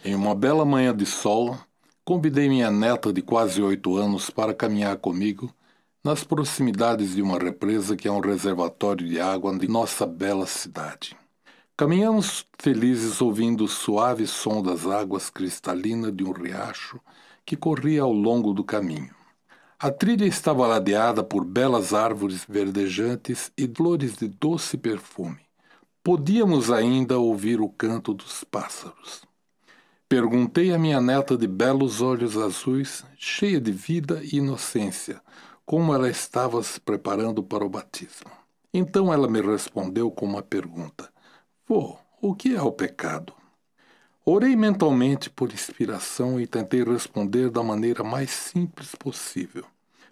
Em uma bela manhã de sol, convidei minha neta de quase 8 anos para caminhar comigo nas proximidades de uma represa que é um reservatório de água de nossa bela cidade. Caminhamos felizes ouvindo o suave som das águas cristalinas de um riacho que corria ao longo do caminho. A trilha estava ladeada por belas árvores verdejantes e flores de doce perfume. Podíamos ainda ouvir o canto dos pássaros. Perguntei à minha neta de belos olhos azuis, cheia de vida e inocência, como ela estava se preparando para o batismo. Então ela me respondeu com uma pergunta: Vô, o que é o pecado? Orei mentalmente por inspiração e tentei responder da maneira mais simples possível.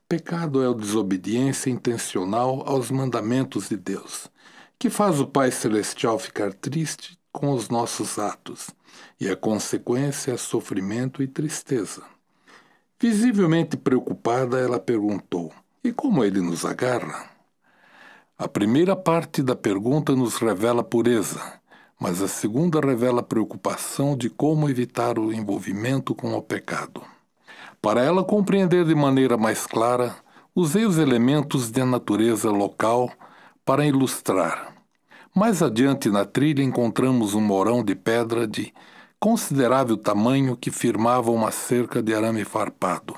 Pecado é a desobediência intencional aos mandamentos de Deus, que faz o Pai Celestial ficar triste com os nossos atos, e a consequência é sofrimento e tristeza. Visivelmente preocupada, ela perguntou: E como ele nos agarra? A primeira parte da pergunta nos revela pureza, mas a segunda revela preocupação de como evitar o envolvimento com o pecado. Para ela compreender de maneira mais clara, usei os elementos da natureza local para ilustrar. Mais adiante na trilha encontramos um morão de pedra de considerável tamanho que firmava uma cerca de arame farpado.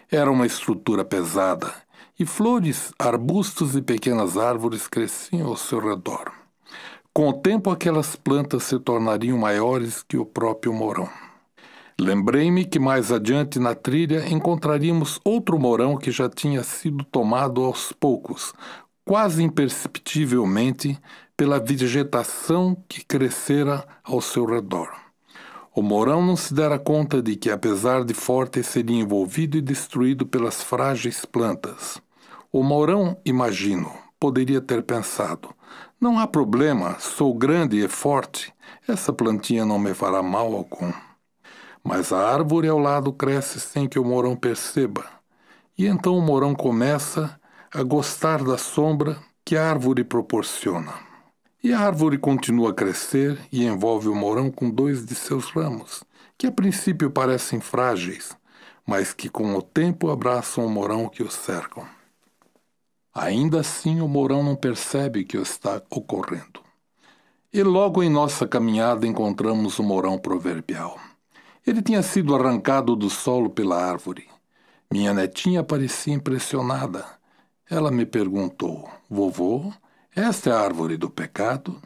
Era uma estrutura pesada, e flores, arbustos e pequenas árvores cresciam ao seu redor. Com o tempo, aquelas plantas se tornariam maiores que o próprio morão. Lembrei-me que mais adiante na trilha encontraríamos outro morão que já tinha sido tomado aos poucos, quase imperceptivelmente, pela vegetação que crescera ao seu redor. O morão não se dera conta de que, apesar de forte, seria envolvido e destruído pelas frágeis plantas. O morão, imagino, poderia ter pensado: não há problema, sou grande e forte, essa plantinha não me fará mal algum. Mas a árvore ao lado cresce sem que o morão perceba, e então o morão começa a gostar da sombra que a árvore proporciona. E a árvore continua a crescer e envolve o morão com 2 de seus ramos, que a princípio parecem frágeis, mas que com o tempo abraçam o morão que o cercam. Ainda assim o morão não percebe que está ocorrendo. E logo em nossa caminhada encontramos o morão proverbial. Ele tinha sido arrancado do solo pela árvore. Minha netinha parecia impressionada. Ela me perguntou: Vovô, esta é a árvore do pecado?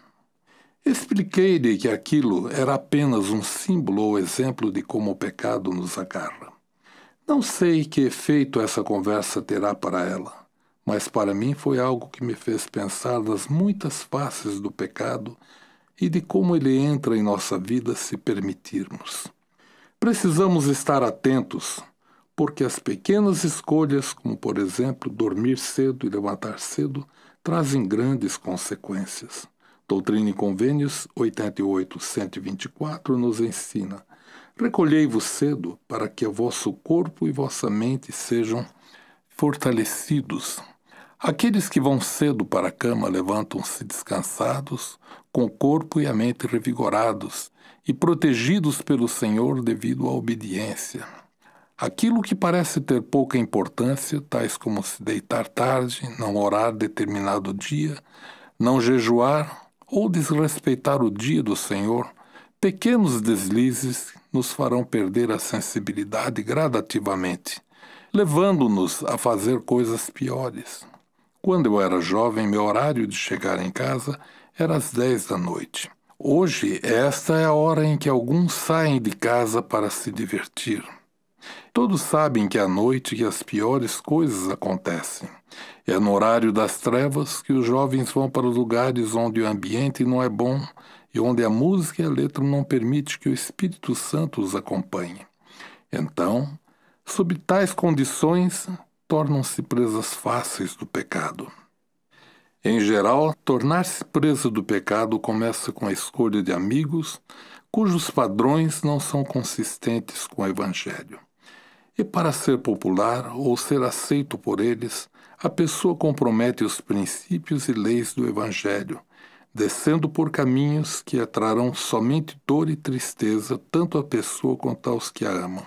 Expliquei-lhe que aquilo era apenas um símbolo ou exemplo de como o pecado nos agarra. Não sei que efeito essa conversa terá para ela, mas para mim foi algo que me fez pensar das muitas faces do pecado e de como ele entra em nossa vida se permitirmos. Precisamos estar atentos, porque as pequenas escolhas, como por exemplo dormir cedo e levantar cedo, trazem grandes consequências. Doutrina e Convênios 88-124 nos ensina: recolhei-vos cedo para que o vosso corpo e vossa mente sejam fortalecidos. Aqueles que vão cedo para a cama levantam-se descansados, com o corpo e a mente revigorados e protegidos pelo Senhor devido à obediência. Aquilo que parece ter pouca importância, tais como se deitar tarde, não orar determinado dia, não jejuar ou desrespeitar o dia do Senhor, pequenos deslizes nos farão perder a sensibilidade gradativamente, levando-nos a fazer coisas piores. Quando eu era jovem, meu horário de chegar em casa era às 10 da noite. Hoje, esta é a hora em que alguns saem de casa para se divertir. Todos sabem que é à noite que as piores coisas acontecem. É no horário das trevas que os jovens vão para os lugares onde o ambiente não é bom e onde a música e a letra não permitem que o Espírito Santo os acompanhe. Então, sob tais condições, tornam-se presas fáceis do pecado. Em geral, tornar-se presa do pecado começa com a escolha de amigos cujos padrões não são consistentes com o Evangelho. E para ser popular ou ser aceito por eles, a pessoa compromete os princípios e leis do Evangelho, descendo por caminhos que trarão somente dor e tristeza tanto à pessoa quanto aos que a amam.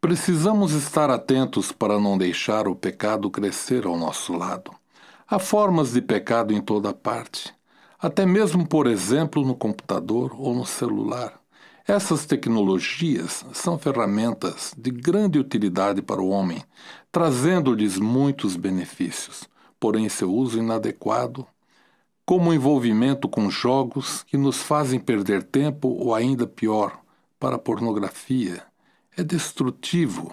Precisamos estar atentos para não deixar o pecado crescer ao nosso lado. Há formas de pecado em toda parte, até mesmo, por exemplo, no computador ou no celular. Essas tecnologias são ferramentas de grande utilidade para o homem, trazendo-lhes muitos benefícios, porém seu uso inadequado, como o envolvimento com jogos que nos fazem perder tempo ou, ainda pior, para a pornografia, é destrutivo.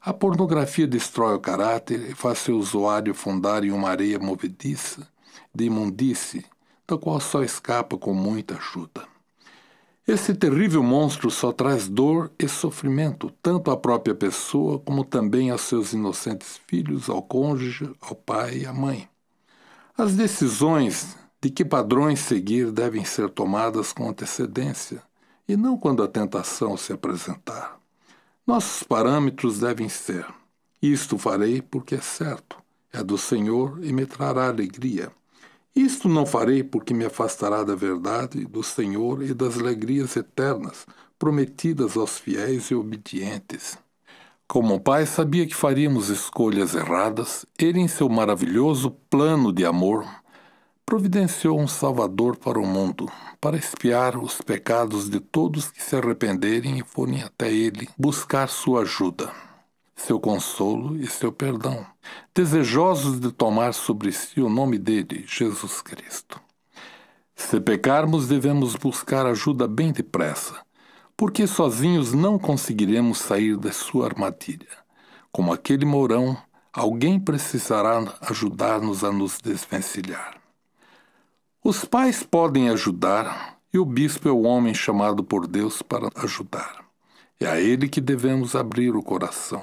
A pornografia destrói o caráter e faz seu usuário afundar em uma areia movediça de imundície, da qual só escapa com muita ajuda. Esse terrível monstro só traz dor e sofrimento, tanto à própria pessoa como também aos seus inocentes filhos, ao cônjuge, ao pai e à mãe. As decisões de que padrões seguir devem ser tomadas com antecedência, e não quando a tentação se apresentar. Nossos parâmetros devem ser: isto farei porque é certo, é do Senhor e me trará alegria. Isto não farei porque me afastará da verdade, do Senhor e das alegrias eternas, prometidas aos fiéis e obedientes. Como o Pai sabia que faríamos escolhas erradas, ele, em seu maravilhoso plano de amor, providenciou um Salvador para o mundo, para expiar os pecados de todos que se arrependerem e forem até ele buscar sua ajuda, seu consolo e seu perdão, desejosos de tomar sobre si o nome dele, Jesus Cristo. Se pecarmos, devemos buscar ajuda bem depressa, porque sozinhos não conseguiremos sair da sua armadilha. Como aquele Mourão, alguém precisará ajudar-nos a nos desvencilhar. Os pais podem ajudar, e o bispo é o homem chamado por Deus para ajudar. É a ele que devemos abrir o coração.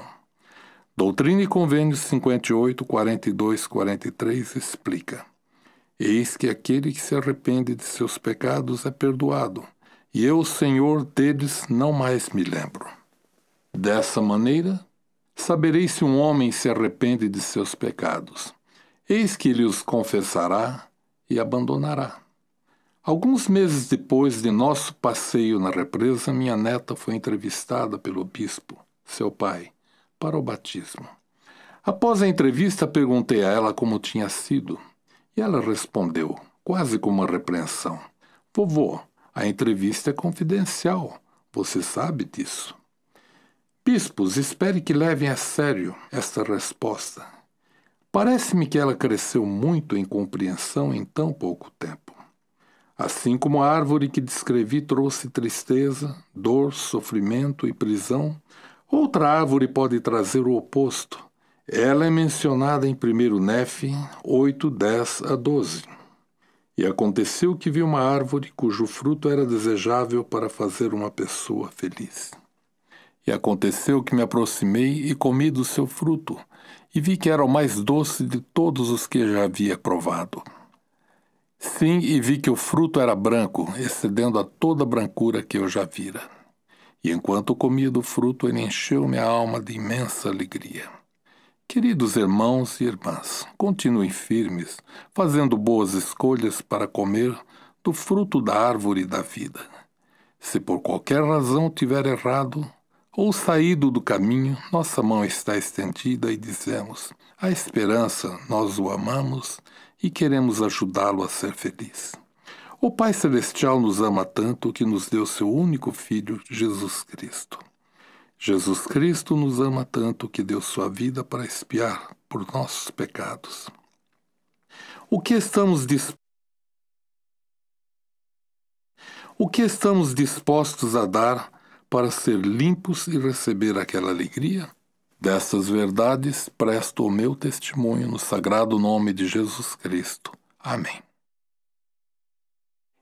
Doutrina e Convênios 58, 42, 43 explica: eis que aquele que se arrepende de seus pecados é perdoado, e eu, Senhor, deles não mais me lembro. Dessa maneira, saberei se um homem se arrepende de seus pecados. Eis que ele os confessará e abandonará. Alguns meses depois de nosso passeio na represa, minha neta foi entrevistada pelo bispo, seu pai, para o batismo. Após a entrevista, perguntei a ela como tinha sido, e ela respondeu, quase com uma repreensão: vovô, a entrevista é confidencial, você sabe disso. Bispos, espere que levem a sério esta resposta. Parece-me que ela cresceu muito em compreensão em tão pouco tempo. Assim como a árvore que descrevi trouxe tristeza, dor, sofrimento e prisão, outra árvore pode trazer o oposto. Ela é mencionada em 1 Nefe 8, 10 a 12. E aconteceu que vi uma árvore cujo fruto era desejável para fazer uma pessoa feliz. E aconteceu que me aproximei e comi do seu fruto, e vi que era o mais doce de todos os que já havia provado. Sim, e vi que o fruto era branco, excedendo a toda a brancura que eu já vira. E enquanto comia do fruto, ele encheu minha alma de imensa alegria. Queridos irmãos e irmãs, continuem firmes, fazendo boas escolhas para comer do fruto da árvore da vida. Se por qualquer razão tiver errado ou saído do caminho, nossa mão está estendida e dizemos: a esperança, nós o amamos e queremos ajudá-lo a ser feliz. O Pai Celestial nos ama tanto que nos deu seu único Filho, Jesus Cristo. Jesus Cristo nos ama tanto que deu sua vida para expiar por nossos pecados. O que estamos dispostos a dar para ser limpos e receber aquela alegria? Destas verdades presto o meu testemunho no sagrado nome de Jesus Cristo. Amém.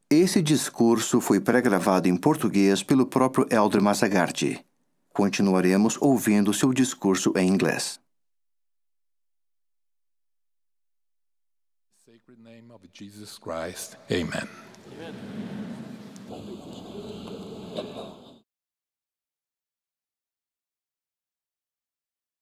Esse discurso foi pré-gravado em português pelo próprio Elder Massagardi. Continuaremos ouvindo seu discurso em inglês. Sacred name of Jesus Christ. Amen. Amen.